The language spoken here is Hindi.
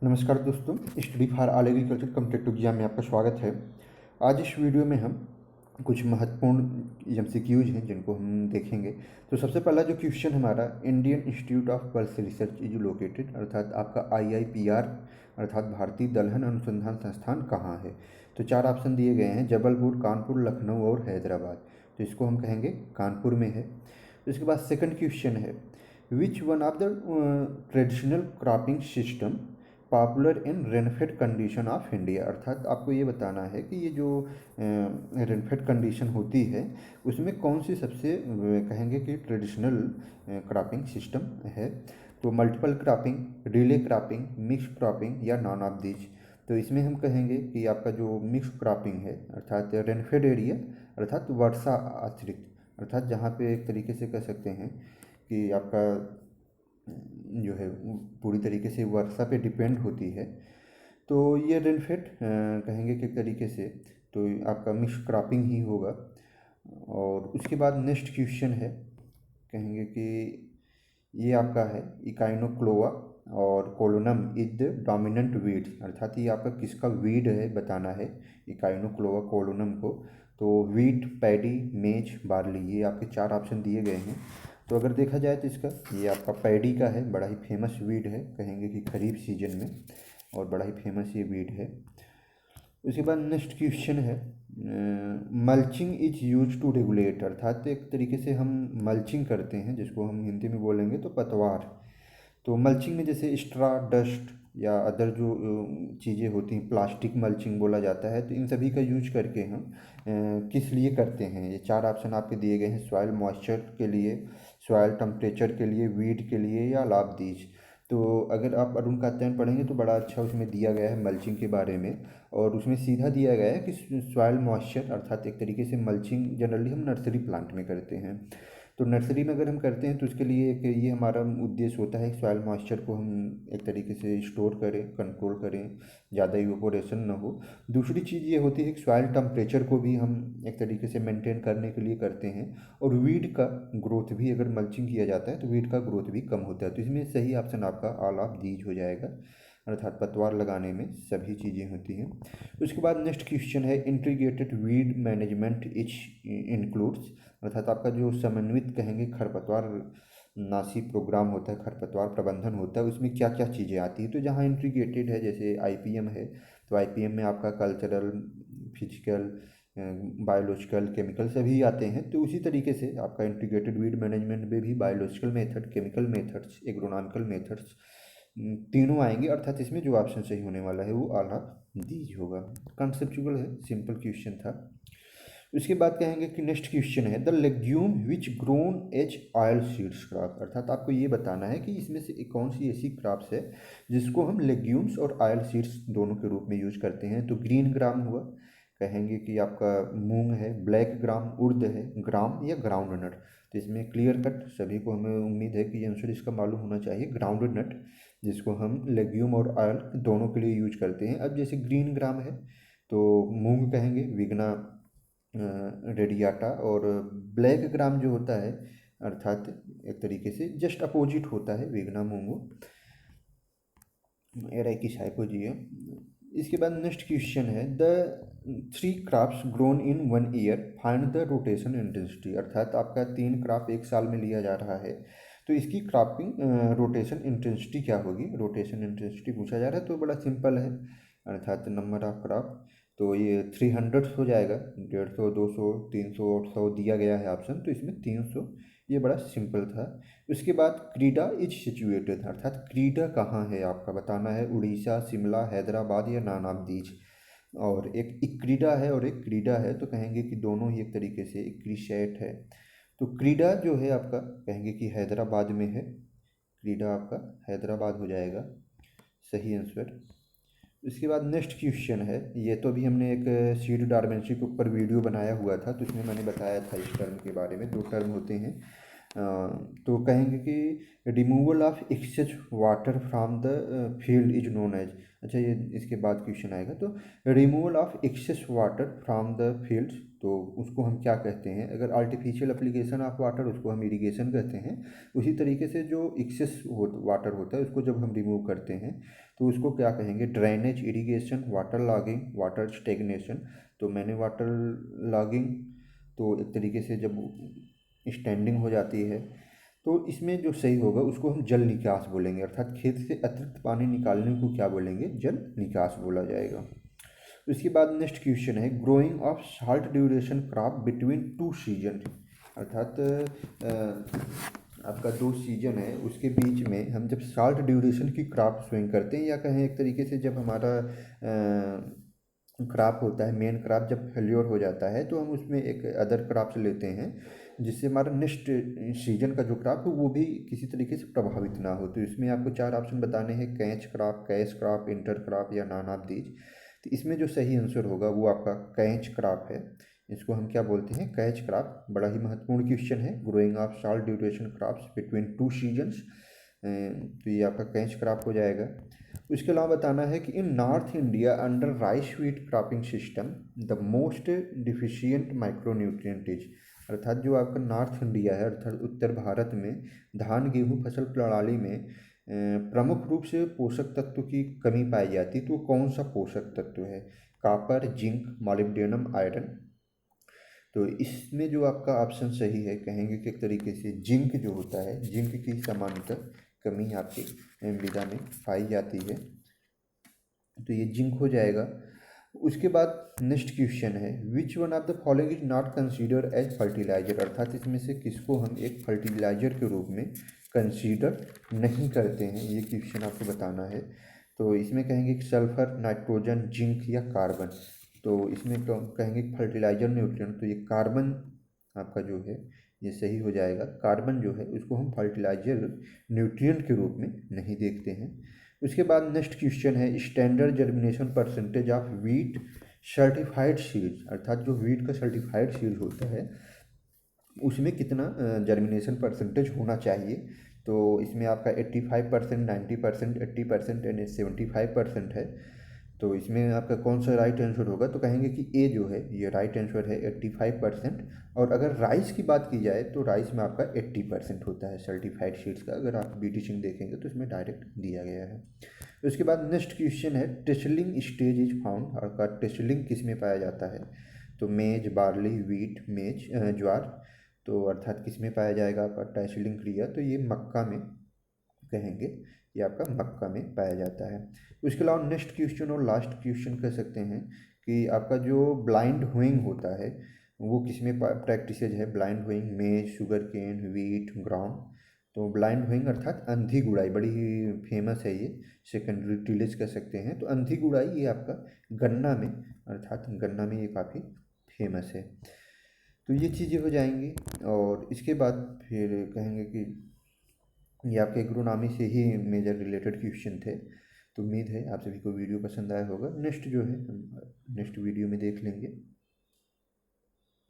नमस्कार दोस्तों, study for all agriculture competitive exam में आपका स्वागत है। आज इस वीडियो में हम कुछ महत्वपूर्ण एमसीक्यूज हैं जिनको हम देखेंगे। तो सबसे पहला जो क्वेश्चन हमारा, Indian institute of pulse research is located, अर्थात आपका IIPR अर्थात भारतीय दलहन अनुसंधान संस्थान कहाँ है। तो चार ऑप्शन दिए गए हैं, जबलपुर, कानपुर, लखनऊ और हैदराबाद। तो इसको हम कहेंगे कानपुर में है। उसके बाद सेकंड क्वेश्चन है, which one of the traditional cropping system popular in rainfed condition of India, अर्थात आपको ये बताना है कि ये जो रेनफेड कंडीशन होती है उसमें कौन सी सबसे कहेंगे कि ट्रेडिशनल क्रॉपिंग सिस्टम है। तो multiple cropping, relay cropping, mix cropping या नॉन ऑफ दीज। तो इसमें हम कहेंगे कि आपका जो मिक्स क्रॉपिंग है अर्थात रेनफेड एरिया अर्थात वर्षा आश्रित, अर्थात जहाँ पे एक तरीके से कह सकते हैं कि आपका जो है पूरी तरीके से वर्षा पे डिपेंड होती है। तो ये रेनफेड कहेंगे कि तरीके से तो आपका मिक्स क्रॉपिंग ही होगा। और उसके बाद नेक्स्ट क्वेश्चन है, कहेंगे कि ये आपका है इकाइनोक्लोआ और कोलोनम इज द डोमिनेंट वीड, अर्थात ये आपका किसका वीड है बताना है इकाइनोक्लोआ कोलोनम को। तो वीट, पैडी, मेज, बार्ली, ये आपके चार ऑप्शन दिए गए हैं। तो अगर देखा जाए तो इसका ये आपका पैडी का है, बड़ा ही फेमस वीड है, कहेंगे कि खरीफ सीजन में, और बड़ा ही फेमस ये वीड है। उसके बाद नेक्स्ट क्वेश्चन है, mulching is use to regulate, अर्थात एक तरीके से हम मल्चिंग करते हैं जिसको हम हिंदी में बोलेंगे तो पतवार। तो मल्चिंग में जैसे स्ट्रा, डस्ट या अदर जो चीज़ें होती हैं, प्लास्टिक मल्चिंग बोला जाता है, तो इन सभी का यूज करके हम किस लिए करते हैं। ये चार ऑप्शन आपके दिए गए हैं, सॉइल मॉइस्चर के लिए, सॉइल टेम्परेचर के लिए, वीड के लिए या लाभ दीज। तो अगर आप अरुण कात्यायन पढ़ेंगे तो बड़ा अच्छा उसमें दिया गया है मल्चिंग के बारे में, और उसमें सीधा दिया गया है कि सॉइल मॉइस्चर अर्थात एक तरीके से मल्चिंग जनरली हम नर्सरी प्लांट में करते हैं। तो नर्सरी में अगर हम करते हैं तो उसके लिए एक ये हमारा उद्देश्य होता है कि सॉइल मॉइस्चर को हम एक तरीके से स्टोर करें, कंट्रोल करें, ज़्यादा इवेपोरेशन ना हो। दूसरी चीज़ ये होती है कि सॉइल टेम्परेचर को भी हम एक तरीके से मेंटेन करने के लिए करते हैं। और वीड का ग्रोथ भी अगर मल्चिंग किया जाता है तो वीड का ग्रोथ भी कम होता है। तो इसमें सही ऑप्शन आपका ऑल ऑफ दीज हो जाएगा, अर्थात पतवार लगाने में सभी चीज़ें होती हैं। उसके बाद नेक्स्ट क्वेश्चन है, integrated weed management etch includes, अर्थात आपका जो समन्वित कहेंगे खरपतवार नाशी प्रोग्राम होता है, खरपतवार प्रबंधन होता है, उसमें क्या क्या चीज़ें आती हैं। तो जहाँ इंटीग्रेटेड है जैसे IPM है, तो IPM में आपका कल्चरल, फिजिकल, बायोलॉजिकल, केमिकल सभी आते हैं। तो उसी तरीके से आपका इंटीग्रेटेड वीड मैनेजमेंट में भी biological method, chemical methods, agronomical methods तीनों आएंगे, अर्थात इसमें जो ऑप्शन सही होने वाला है वो आला दीज होगा। कॉन्सेप्चुअल है, सिंपल क्वेश्चन था। उसके बाद कहेंगे कि नेक्स्ट क्वेश्चन है, the legume which grown as oil seeds crop, अर्थात आपको ये बताना है कि इसमें से कौन सी ऐसी क्रॉप्स है जिसको हम लेग्यूम्स और ऑयल सीड्स दोनों के रूप में यूज करते हैं। तो ग्रीन ग्राम हुआ, कहेंगे कि आपका मूंग है, ब्लैक ग्राम उर्द है, ग्राम या ग्राउंड नट। तो इसमें क्लियर कट सभी को हमें उम्मीद है कि आंसर इसका मालूम होना चाहिए, ग्राउंड नट, जिसको हम लेग्यूम और ऑयल दोनों के लिए यूज करते हैं। अब जैसे ग्रीन ग्राम है तो मूंग कहेंगे, विग्ना रेडियाटा, और ब्लैक ग्राम जो होता है अर्थात एक तरीके से जस्ट अपोजिट होता है विग्ना मूंगो, एराइकिस हाइपोजिया। इसके बाद नेक्स्ट क्वेश्चन है, the 3 crops grown in 1 year find the rotation intensity, अर्थात आपका 3 क्रॉप एक साल में लिया जा रहा है तो इसकी क्रॉपिंग रोटेशन इंटेंसिटी क्या होगी, रोटेशन इंटेंसिटी पूछा जा रहा है। तो बड़ा सिंपल है, अर्थात नंबर ऑफ क्रॉप, तो ये 300 हो जाएगा, 150, 200, 300 और 100 दिया गया है ऑप्शन, तो इसमें 300, ये बड़ा सिंपल था। उसके बाद क्रीडा इज सिचुएटेड, अर्थात क्रीडा कहाँ है आपका बताना है, उड़ीसा, शिमला, हैदराबाद या नॉन ऑफ दीज। और एक क्रीडा है और एक क्रीडा है, तो कहेंगे कि दोनों ही एक तरीके से एक क्रीसेट है। तो क्रीडा जो है आपका कहेंगे कि हैदराबाद में है, क्रीडा आपका हैदराबाद हो जाएगा सही आंसर। इसके बाद नेक्स्ट क्वेश्चन है, ये तो अभी हमने एक सीड डार्मेंसी के ऊपर वीडियो बनाया हुआ था, तो इसमें मैंने बताया था इस टर्म के बारे में। 2 टर्म होते हैं, तो कहेंगे कि removal of excess water from the field is known as. अच्छा, ये इसके बाद क्वेश्चन आएगा। तो removal of excess water from the fields, तो उसको हम क्या कहते हैं? अगर आर्टिफिशियल एप्लीकेशन ऑफ वाटर, उसको हम इरिगेशन कहते हैं। उसी तरीके से जो एक्सेस वाटर होता है उसको जब हम रिमूव करते हैं तो उसको क्या कहेंगे? Drainage, irrigation, water logging, water stagnation. तो मैंने वाटर लॉगिंग तो एक तरीके से जब स्टैंडिंग हो जाती है, तो इसमें जो सही होगा उसको हम जल निकास बोलेंगे, अर्थात खेत से अतिरिक्त पानी निकालने को क्या बोलेंगे? जल निकास बोला जाएगा। उसके बाद नेक्स्ट क्वेश्चन है growing of short duration crop between two season, अर्थात आपका दो सीजन है उसके बीच में हम जब शॉर्ट ड्यूरेशन की क्रॉप सोइंग करते हैं, या कहें एक तरीके से जब हमारा क्रॉप होता है, मेन क्रॉप जब फेल्योर हो जाता है तो हम उसमें एक अदर क्रॉप्स लेते हैं जिससे हमारा नेक्स्ट सीजन का जो क्रॉप है वो भी किसी तरीके से प्रभावित ना हो। तो इसमें आपको चार ऑप्शन बताने हैं: catch crop, cash crop, inter crop या नॉन ऑफ दीज। तो इसमें जो सही आंसर होगा वो आपका कैच क्रॉप है। इसको हम क्या बोलते हैं? Catch crop. बड़ा ही महत्वपूर्ण क्वेश्चन है, growing of short duration crops between two seasons. तो ये आपका कैच क्रॉप हो जाएगा। उसके अलावा बताना है कि in north India under rice wheat cropping system the most deficient micronutrient is, अर्थात जो आपका नॉर्थ इंडिया है अर्थात उत्तर भारत में धान गेहूँ फसल प्रणाली में प्रमुख रूप से पोषक तत्व की कमी पाई जाती है, तो कौन सा पोषक तत्व है? Copper, zinc, molybdenum, iron. तो इसमें जो आपका ऑप्शन सही है, कहेंगे कि एक तरीके से जिंक जो होता है, जिंक की सामान्यतः कमी आपकी मृदा में पाई जाती है, तो ये जिंक हो जाएगा। उसके बाद नेक्स्ट क्वेश्चन है which one of the following is not consider as fertilizer, अर्थात इसमें से किसको हम एक फर्टिलाइजर के रूप में कंसीडर नहीं करते हैं, ये क्वेश्चन आपको बताना है। तो इसमें कहेंगे कि सल्फर, नाइट्रोजन, जिंक या कार्बन। तो इसमें कहेंगे फर्टिलाइजर न्यूट्रिएंट, तो ये कार्बन आपका जो है ये सही हो जाएगा। कार्बन जो है उसको हम फर्टिलाइजर न्यूट्रिएंट के रूप में नहीं देखते हैं। उसके बाद नेक्स्ट क्वेश्चन है standard germination percentage of wheat certified seeds, अर्थात जो वीट का सर्टिफाइड सीड होता है उसमें कितना जर्मिनेशन परसेंटेज होना चाहिए? तो इसमें आपका 85%, 90%, 80% एंड 75% है। तो इसमें आपका कौन सा राइट आंसर होगा? तो कहेंगे कि ए जो है ये राइट आंसर है 85%। और अगर राइस की बात की जाए तो राइस में आपका 80% होता है सर्टिफाइड सीड्स का, अगर आप बीटी सिंह देखेंगे तो इसमें डायरेक्ट दिया गया है। उसके बाद नेक्स्ट क्वेश्चन है टेस्लिंग स्टेज इज फाउंड, और टेस्लिंग किस में पाया जाता है? तो मेज, बार्ली, वीट, मेज, ज्वार। तो अर्थात किस में पाया जाएगा आपका टेस्लिंग क्रिया? तो ये मक्का में कहेंगे, ये आपका मक्का में पाया जाता है। उसके अलावा नेक्स्ट क्वेश्चन और लास्ट क्वेश्चन कह सकते हैं कि आपका जो ब्लाइंड हुइंग होता है वो किस में प्रैक्टिसेज है? ब्लाइंड हुइंग, मेज, शुगर केन, वीट, ग्राउंड। तो ब्लाइंड हुइंग अर्थात अंधी गुड़ाई, बड़ी ही फेमस है ये, सेकेंडरी टिलेज कह सकते हैं। तो अंधी गुड़ाई ये आपका गन्ना में, अर्थात गन्ना में ये काफ़ी फेमस है। तो ये चीज़ें हो जाएंगी और इसके बाद फिर कहेंगे कि ये आपके एग्रोनॉमी से ही मेजर रिलेटेड क्वेश्चन थे। तो उम्मीद है आप सभी को वीडियो पसंद आया होगा। नेक्स्ट जो है हम नेक्स्ट वीडियो में देख लेंगे।